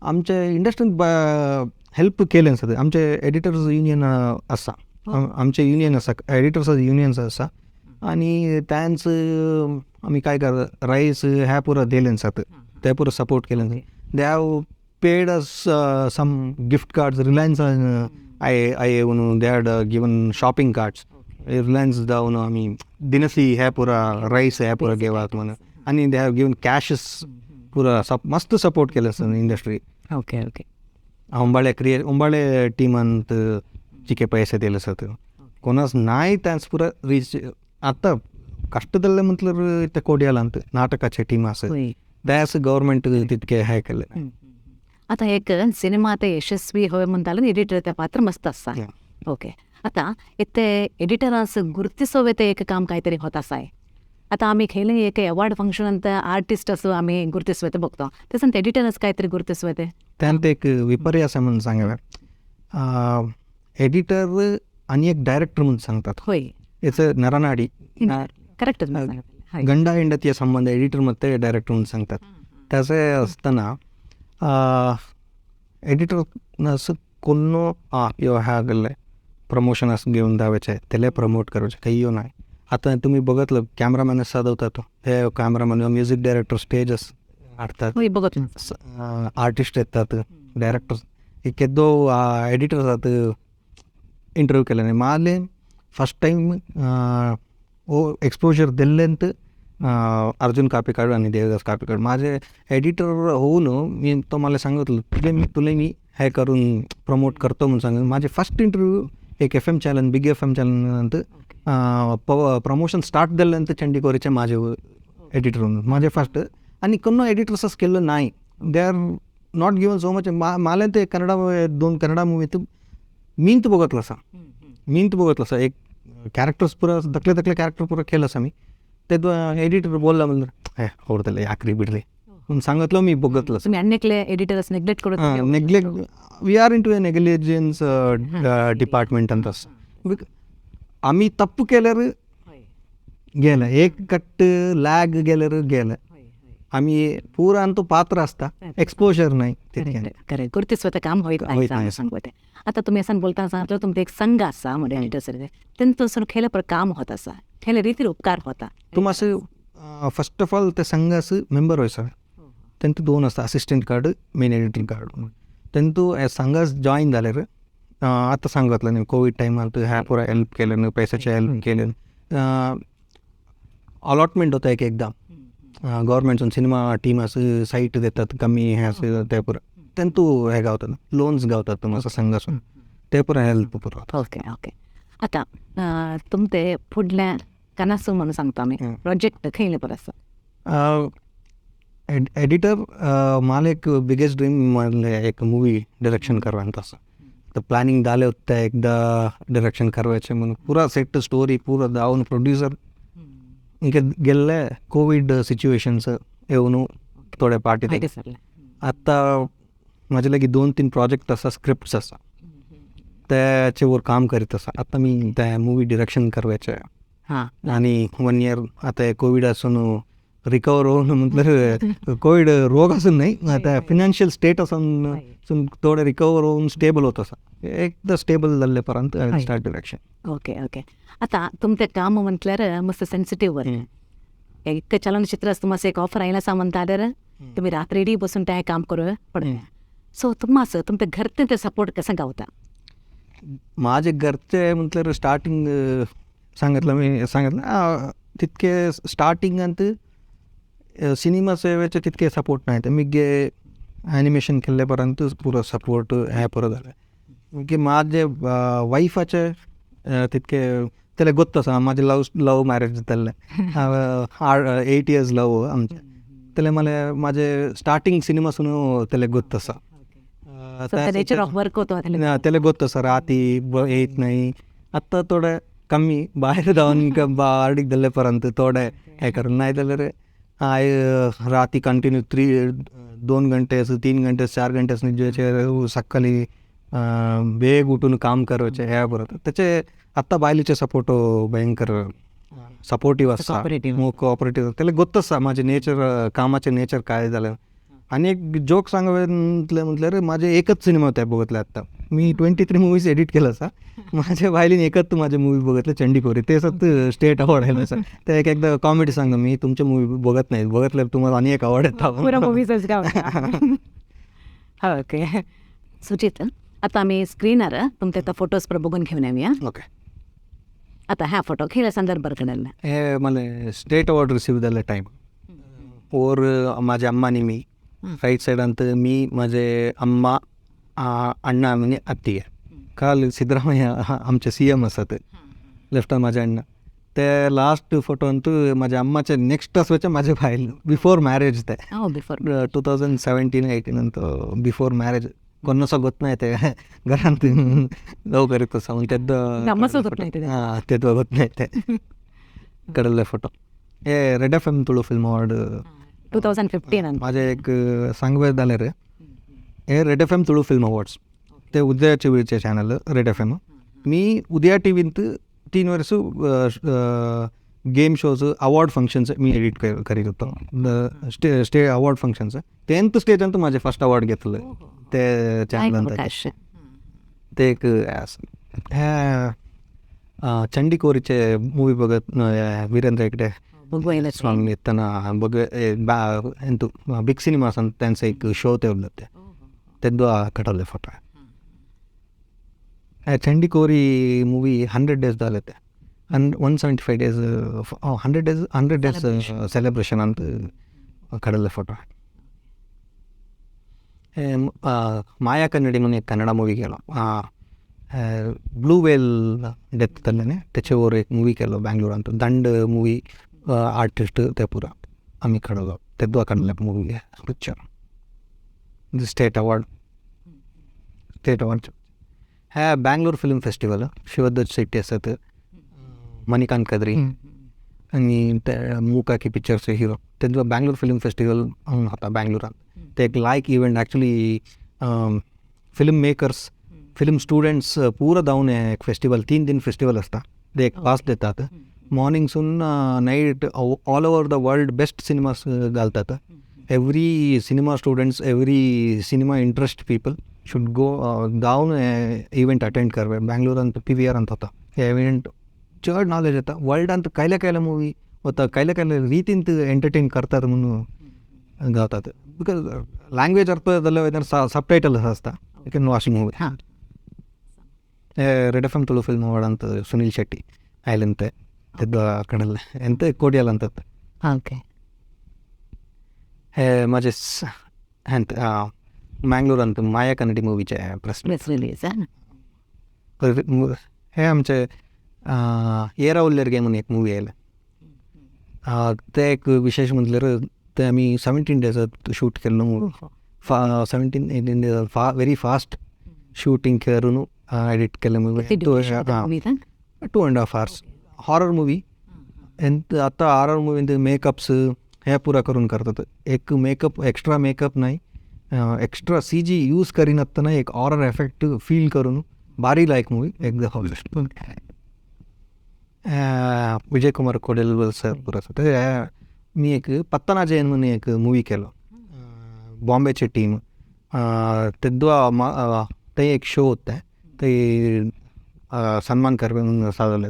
आमच्या इंडस्ट्रीत हेल्प केले सर आमचे एडिटर्स युनियन असा आमचे युनियन असा एडिटर्स युनियन्स असा आणि त्यांचं आम्ही काय कर राईस ह्या पुरं दिले सर त्या पुरं सपोर्ट केलं they have paid us some gift cards Reliance आय येऊन they had given shopping cards Reliance जाऊन आम्ही दिनसी ह्या पुरा राईस ह्या पुरा घेवात म्हणून आणि दे हॅव गिवन कॅशेस पुरा मस्त सपोर्ट केलं सर इंडस्ट्री. ओके ओके उंबाळे टीमांत चिके पैसे दिले सर कोणाच नाही त्यांच पुरा रीच आता कष्टदल्ले म्हटलं ते कोड्याला अंत नाटकाचे टीम असं दॅस गव्हर्मेंट तितके हे केलं. आता एक सिनेमा आता यशस्वी होय म्हणताला एडिटर त्या पात्र मस्त असा. ओके आता इथे एडिटरांस गुर्तिसोवे ते एक काम काहीतरी होत असाय. आता आम्ही खेळले एक अवॉर्ड फंक्शन अंत आर्टिस्ट असं आम्ही गुर्तिसवे बघतो तसं एडिटरच काहीतरी गुर्तिसवे त्यात एक विपर्यास म्हणून सांगाव्या एडिटर आणि एक डायरेक्टर म्हणून सांगतात. होय याचं नरनाडी करेक्ट गंडा हेंडतीय संबंध एडिटर मध्ये डायरेक्टर म्हणून सांगतात. त्याचे असताना एडिटर असं कोण ह्या गल्ले प्रमोशन असं घेऊन द्यावायचं आहे त्याला प्रमोट करायचं काही नाही. आता तुम्ही बघितलं कॅमेरामॅन साधवतात हे कॅमेरामॅन म्युझिक डायरेक्टर स्टेजस आडतात आर्टिस्ट येतात डायरेक्टर्स एकेदो एडिटर्स आहात इंटरव्यू केला नाही माले फर्स्ट टाईम एक्सपोजर दिल्लेंत अर्जुन कापेकाड आणि देवदास कापेकाड माझे एडिटर होऊन मी तो मला सांगितलं तुला मी हे करून प्रमोट करतो म्हणून सांगितलं. माझे फर्स्ट इंटरव्ह्यू एक FM channel big FM channel promotion start दिल्यानंतर चंडीकोरीचे माझे एडिटर होऊन माझे फर्स्ट आणि कोण एडिटर्सच केलं नाही. They are not given so much. मला ते कन्नडा 2 कन्नडा मूवी तर मीन तर बघितलं असा एक कॅरेक्टर्स पुरं दकले कॅरेक्टर पुरं केलं असं मी ते एडिटर बोलला म्हणलं हे आवडतले आखरी बिडले म्हणून सांगितलं मी बघितलं. तुम्ही अनेकले एडिटर्स नेग्लेक्ट करत neglect we are into a negligence department ಅಂತ आम्ही तप्पू केल्यावर गेलं एक कट लॅग गेल्यावर गेलं आम्ही पुरा तो पात्र असता एक्सपोजर नाही करेक्ट गुर्तिस्वत काम होईत नाही सांगते. आता तुम्ही असं बोलता सांगितलं तुमचा एक संघ असा म्हणजे एडिटर्स त्यांचं खेळ पर काम होत असा खेळ रीती उपकार होता तुम असं फर्स्ट ऑफ ऑल ते संघाचं मेंबर व्हायचं त्यांचं 2 असतं assistant card main editing card त्यांचं संघास जॉईन झाले रे आता सांगितलं नाही कोविड टाईम आलं ह्या पुरा हेल्प केलं पैशाचे हेल्प केलं अलॉटमेंट होतं एकदा गव्हर्मेंटचं सिनेमा टीम असं साईट देतात कमी हे असं ते पुरं त्यांचं हे गावतात लोन्स गावतात तुम्ही असं संघासून ते पुरा हेल्प पुरवतात. ओके ओके आता तुमचे फुडल्या कनासू म्हणून सांगतो आम्ही प्रोजेक्ट खेळले पर असं एडिटर मला एक बिगेस्ट ड्रीम म्हणले एक मूवी डिरेक्शन करवायचं असं तर प्लॅनिंग झाले होतं एकदा डिरेक्शन करवायचे म्हणून पुरा सेट स्टोरी पुरा जाऊन प्रोड्युसर इंके गेले कोविड सिच्युएशनचं येऊन थोड्या पार्टीत आता माझ्या लगी 2-3 प्रोजेक्ट असा स्क्रिप्ट्स असा त्याच्यावर काम करीत असा आता मी त्या मूवी डिरेक्शन करवायचं आहे आणि 1 year आता कोविड असून रिकवर होऊन म्हटलं कोविड रोग असून नाही आता फिनान्शियल स्टेट असून थोडं रिकवर होऊन स्टेबल होत असं एकदा स्टेबल झाल्यापर्यंत स्टार्ट डिरेक्शन. ओके ओके आता तुमचं काम म्हटल्यार मस्त सेन्सिटिव्ह एक चलनचित्र तुम्हाला एक ऑफर आयला सा म्हणता तुम्ही रात्री इडी बसून त्या काम करू पडतं सो तुम्हाला तुमच्या घरचे ते सपोर्ट कसं गावता. माझे घरचे म्हटलं स्टार्टिंग सांगितलं तितके स्टार्टिंग अंत सिनेमा सेवेचे तितके सपोर्ट नाही तर मी गे ॲनिमेशन केल्यापर्यंत पुरं सपोर्ट ह्या पुरं झालं की माझे वाईफाचे तितके त्याला गोत्त माझे लव मॅरेज त्याला 8 years लव आमच्या त्याला मला माझे स्टार्टिंग सिनेमासून त्याला गोत्त त्याला गोत्त राती येत नाही आत्ता थोडं कमी बाहेर जाऊन आर्डिक दिल्यापर्यंत थोडं हे करून नाही त्याला रे हांय राती कंटिन्यू 2 घंटे 3 घंटे 4 घंटे न्हिदचे सकाळी बेग उठून काम करवचे ह्या बरोबर त्याचे आत्ता बायलीचे सपोर्ट भयंकर सपोर्टिव्ह असता कोऑपरेटिव्ह त्याला गोत्तच माझे नेचर कामाचे नेचर काय झालं. आणि एक जोक सांगायला म्हटलं रे माझे एकच सिनेमा होते बघितले आत्ता मी 23 मूवीज एडिट केलं असा माझ्या बायलीने एकच माझे मूवी बघितले चंडीकोरी ते सत स्टेट अवॉर्ड आहे असं ते एकदा कॉमेडी सांगा मी तुमचे मूवी बघत नाही बघितलं तुम्हाला आणि एक अवॉर्ड येतात. ओके सुचित आता आम्ही स्क्रीनर तुमचे आता फोटोज पर बघून घेऊन येऊया. ओके आता ह्या फोटो खेळ संदर्भ बरकडला हे मला स्टेट अवॉर्ड रिसीव्ह झालं टाईम और माझ्या अम्मानी मी राईट साईड अंत मी माझे अम्मा अण्णा म्हणजे अत्ती काल सिद्धरामय्या आमचे CM असत लेफ्ट माझे अण्णा ते लास्ट फोटो अंतू माझ्या अम्माचे नेक्स्ट असवायचे माझे बायल बिफोर मॅरेज ते 2017-18 ಅಂತ ಬಿಫೋರ್ ಮ್ಯಾರೇಜ್ ಕೊನ್ನಸ ಗೊತ್ತೈತೆ ಗರಂತ ಲೌಕರಿತ್ತು ಸೌಂಡ್ ತೆದ್ದು ತೆದ್ದು ಗೊತ್ತೈತೆ ಕಡಲೆ ಫೋಟो हे red FM Tulu film award 2015 माझे एक सांगवे झाले रे हे red FM Tulu film awards ते उदया टीव्हीचे चॅनल रेड FM मी उदया टीव्हीत 3 वर्ष गेम शोज अवॉर्ड फंक्शन्स मी एडिट करीत होतो stay award functions 10th stage अंत माझे फर्स्ट अवॉर्ड घेतलं ते चॅनल ते एक ह्या चंडीकोरीचे मूवी बघत वीरेंद्र हेगडे स्वामी त्यांना बघ ಎಂತು ಬಿಗ್ ಸಿನಿಮಾಸ್ ಅಂತ त्यांचं एक शो ठेवलं तेव्हा कटवले फोटो चंडीकोरी मूवी 100 days झाले ते 175 days 100 days सेलिब्रेशन ಅಂತ ಕಡಲೆ फोटो माया कन्नडी म्हणून एक कन्नडा मूवी केला ब्लू वेल डेथ तल्ल्याने त्याच्यावर एक मूवी केलं बँगलोर अंत दंड मूवी आर्टिस्ट ते पुरा आम्ही खडलो तेव्हा काढलं मूवी पिक्चर स्टेट अवॉर्ड ह्या बँगलोर फिल्म फेस्टिवल शिवदत्त शेट्टी असत मणिकांत कदरी आणि त्या मुकाकी पिक्चरचे हिरो तेव्हा बँगलोर फिल्म फेस्टिवल होता बँगलोरात ते एक like event actually film makers film students पूरा जाऊन एक फेस्टिवल 3 दिन फेस्टिवल असता ते एक पास देतात मॉर्निंगसून night all over the world best cinemas घालतात every cinema students every cinema interest people should go जाऊन इव्हेंट अटेंड करवे बँगलोर अंत PVR ಅಂತ होता हे इव्हेंट चड नॉलेज येतं वर्ल्ड अंत कायल्या मूवी होता कायल्या ರೀತಿಂತ ಎಂಟರ್ಟೈನ್ करतात म्हणून गावतात बिकॉज लँग्वेज अर्थ झालं सबटायटल असता you can watch movie red FM Tulu film award ಅಂತ ಸುನಿಲ್ ಶೆಟ್ಟಿ ಆಯ್ಲಂತೆ ತೆದ್ದು ಕಡಲ್ಲ ಎಂತ ಕೋಡಿಯಲ್ಲ ಅಂತ ಓಕೆ हे माझे ಎಂತ मँगलोर अंत माया कन्नडी मूवीचे प्रेस रिलीज हे आमचे येरा उल्लेरगे म्हणून एक मूवी आहे ते एक विशेष म्हटलं ते आम्ही 17 days शूट केलं movie 17-18 days very fast shooting करून एडिट केलं मूवी 2.5 hours हॉरर मूवी आता हॉरर मूवी मेकअप्स हे पुरा करून करतात एक मेकअप एक्स्ट्रा मेकअप नाही एक्स्ट्रा CG यूज करीन असताना एक हॉरर एफेक्ट फील करून भारी लाईक मूवी एकदम विजय कुमार कोडेल सर पुरा ते मी एक पत्ताना जैन म्हणून एक मूवी केलं बॉम्बेची टीम तेव्हा ते एक शो होतं ते सन्मान करवे म्हणून साधवले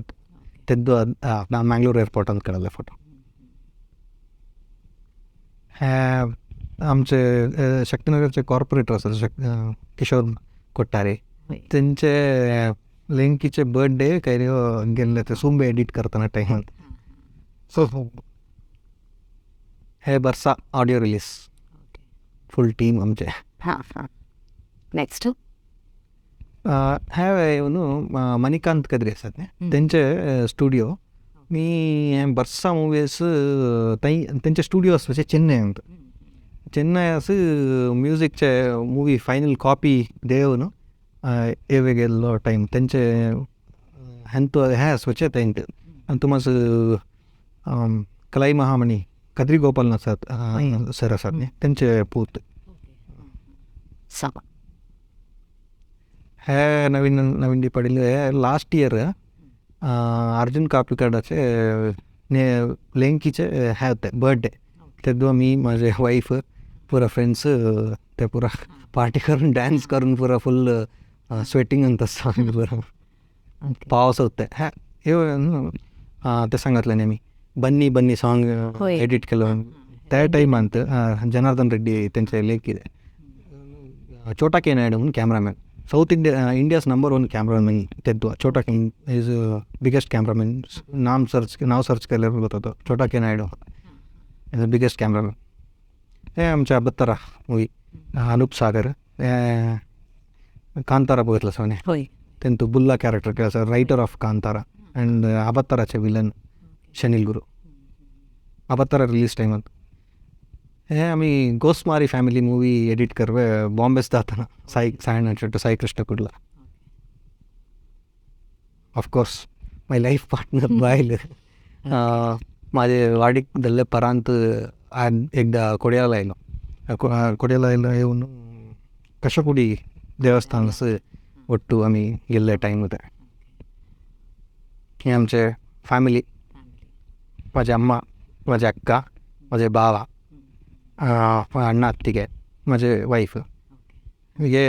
तेव्हा मँगलोर एअरपोर्टात काढले फोटो ह्या आमचे शक्तीनगरचे कॉर्पोरेटर असतात किशोर कोट्टारे त्यांचे लेंकीचे बर्थडे काही गेले ते सुंबे एडिट करताना टाईमात सो हे बर्सा ऑडिओ रिलीज फुल टीम आमचे नेक्स्ट ह्या मणिकांत कदरी असतात त्यांचे स्टुडिओ मी बर्सा मूवीज त्यांचे स्टुडिओ असते चेन्नई ಅಂತ ಚೆನ್ನೈ ಅಸು ಮ್ಯೂಸಿಕ್चे ಮೂವಿ ಫೈನಲ್ ಕಾಪಿ ದೇವನು ಏವೆಗೆಲ್ಲೋ ಟೈಮ್ ತೆಂಚೆ ಹೆಂತು ಹ್ಯಾ ಸ್ವಚ್ಛತೆ ಇಂಟು ಅಂತು ಮಸ್ ಕಲೈ ಮಹಾಮಣಿ कद्री गोपालनाथ सर आसात न्ही तेंचे पूत. सांगा. हे नवीन नवीन पडिल्ले हे लास्ट इयर अर्जुन कापिकाडाचे लेंकीचे हे होते बर्थडे. तेदो मी माझे वाईफ पुरा फ्रेंड्स ते पुरा पार्टी करून डान्स करून पुरा फुल स्वेटिंग आणि तसं पुरा पावस होते. हे ते सांगितलं नाही मी बन्नी बन्नी सॉंग एडिट केलं त्या टाईमांत जनार्दन रेड्डी त्यांचे लेख ಇದೆ. छोटा के नायडू म्हणून cameraman South India's number 1 cameraman तेदो. Chota K is biggest cameraman. नाव सर्च केल्यावर होतं Chota K Naidu is the biggest cameraman. हे आमच्या अबत्तरा मूवी अनूप सागर कांतारा बघितलं सोने होय. त्यांनी बुल्ला कॅरेक्टर केलं sir writer of Kantara and अबत्तराचे विलन शनील गुरु. अबत्तरा रिलीज टाईमात हे आम्ही गोस्मारी फॅमिली मूवी एडिट करवे बॉम्बेस जाताना साई कृष्ण कुडला. ऑफकोर्स माय लाईफ पार्टनर बायल माझे वाडीक धरले परांत एकदा कोड्याला आयलो येऊन कशकुडी देवस्थान ಒಟ್ಟು आम्ही गेल्ले टाईम होते. हे आमचे फॅमिली माझी अम्मा माझे अक्का माझे बाबा अण्णा अत्तिगे माझे वाईफ. हे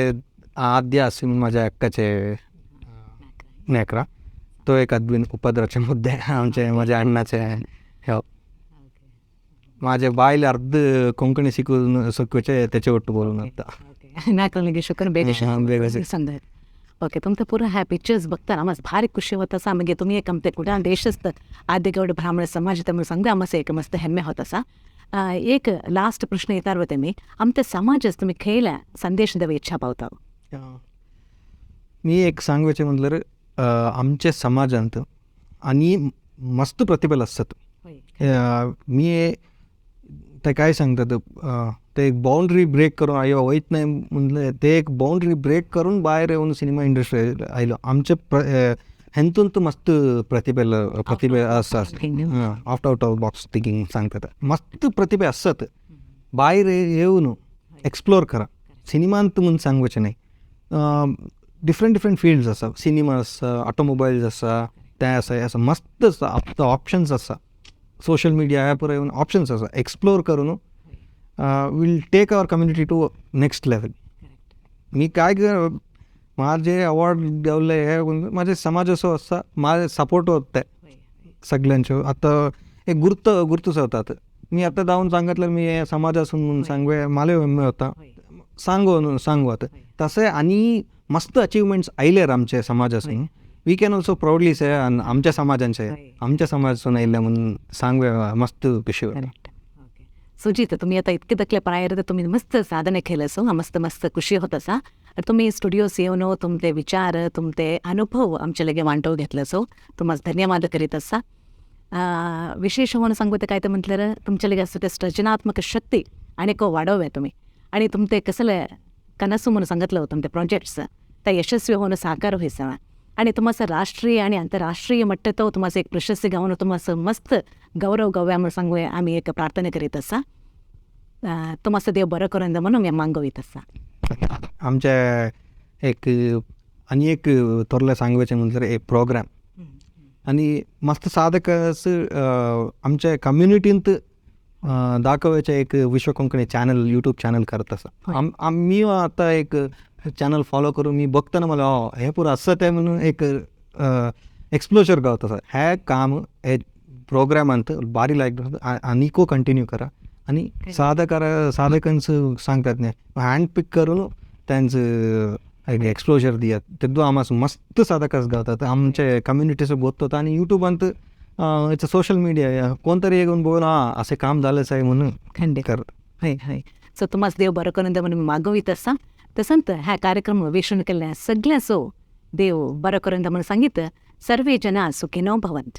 आद्य असून माझ्या अक्काचे नेकरा तो एक अद्विन उपद्राचे मुद्दे आमचे माझ्या अण्णाचे हे माझे बायल अर्ध कोंकणी शिकूचे त्याचे ಒಟ್ಟು बोलून होता. नाकलिಗೆ शुक्र ಬೇಗ ಸಂದ. ओके तुमचं पुरं ह्या पिक्चर्स बघताना आम्हाला भारी खुशी होत असा. म्हणजे तुम्ही एक आमचे कुठे देशस्थ आद्यगौड ब्राह्मण समाज त्यामुळे सांगता आम्हाला एक मस्त हेम्मे होत असा. एक लास्ट प्रश्न येणार होते मी आमच्या समाजास तुम्ही खेळल्या संदेश द्यावा इच्छा पावता. मी एक सांगवायचे म्हटलं आमच्या समाजांत आणि मस्त प्रतिभा असतात. मी ते काय सांगतात ते एक बाउंड्री ब्रेक करून आयो वयत नाही म्हणलं ते एक बाउंड्री ब्रेक करून बाहेर येऊन सिनेमा इंडस्ट्री आयलो. आमच्या हेंतून तर मस्त प्रतिभा असतात. आउट ऑफ बॉक्स थिंकिंग सांगतात मस्त प्रतिभा असतात. बाहेर येऊन एक्सप्लोर करा. सिनेमांत म्हणून सांगवायचे नाही. डिफरंट फील्ड्स असा सिनेमा असा ऑटोमोबाईल्स असा त्या असं मस्त ऑप्शन्स असा सोशल मीडिया ॲपवर येऊन ऑप्शन्स असा एक्सप्लोर करून will take our community to next level. मी काय माझे अवॉर्ड गावले हे माझे समाज असो असा माझे सपोर्ट होते सगळ्यांचे. आता एक गुर्तूच होतात. मी आता जाऊन सांगितलं मी समाज असून म्हणून सांगवे मला हेम्मे होता सांगू आता तसे आणि मस्त अचीवमेंट्स आयले आमचे समाज असून वी कॅन ऑल्सो प्राऊडली से आमच्या समाजांचे आमच्या समाजासून आयल्या म्हणून सांगवे मस्त खुशी होते. सुजित तुम्ही आता इतके दखले पायर तर तुम्ही मस्त साधने केलं असो मस्त मस्त खुशी होत असा. तुम्ही स्टुडिओस येऊन तुमचे विचार तुमचे अनुभव आमच्या लगे वांटव घेतलं असो तुम्हाला धन्यवाद करीत असा. विशेष म्हणून सांगू ते काय तर म्हटलं तुमच्या लगे असं ते सृजनात्मक शक्ती आणि वाढवूया तुम्ही आणि तुमचे कसलं कनसू म्हणून सांगितलं होतं तुमचे प्रोजेक्ट्स त्या यशस्वी होणं साकार व्हायचं आणि तुम्हाला राष्ट्रीय आणि आंतरराष्ट्रीय मट्टतो तुम्हाला एक प्रशस्ती गावून तुम्हाला मस्त गौरव गव्या म्हणून सांगूया आम्ही एक प्रार्थना करीत असा. तुम्हाला देव बरं करून द्या म्हणून मी मागवीत असा. आमच्या एक आणि एक थोरलं सांगवायचे म्हटलं एक प्रोग्राम आणि मस्त साधक आमच्या कम्युनिटींत दाखवायचे एक विश्व कोंकणी चॅनल यूट्यूब चॅनल करत असं. मी आता एक चॅनल फॉलो करून मी बघताना मला हे पुरं असं ते म्हणून एक एक्सप्लोजर गावत असं हे काम हे प्रोग्रामांत बारी लायक आनिको कंटिन्यू करा आणि साधकांचं सांगतात नाही हँड पिक करून त्यांचं एक्सप्लोजर दियात तेव्हा आम्हाला मस्त साधकाच गावतात आमच्या कम्युनिटीचं बोलत होतं आणि यूट्यूबांत याचं सोशल मीडिया कोणतरी येऊन बोल असे काम झालंच आहे म्हणून खंडे करत हय सो तुम्हाला देव बरं करून द्या म्हणून मी मागवीत असा. तसंत ह्या कार्यक्रम वेषण केल्या सगळ्या सो देव बरं करून द्या म्हणून सांगितलं. सर्वे जना सुखिनो भवंत.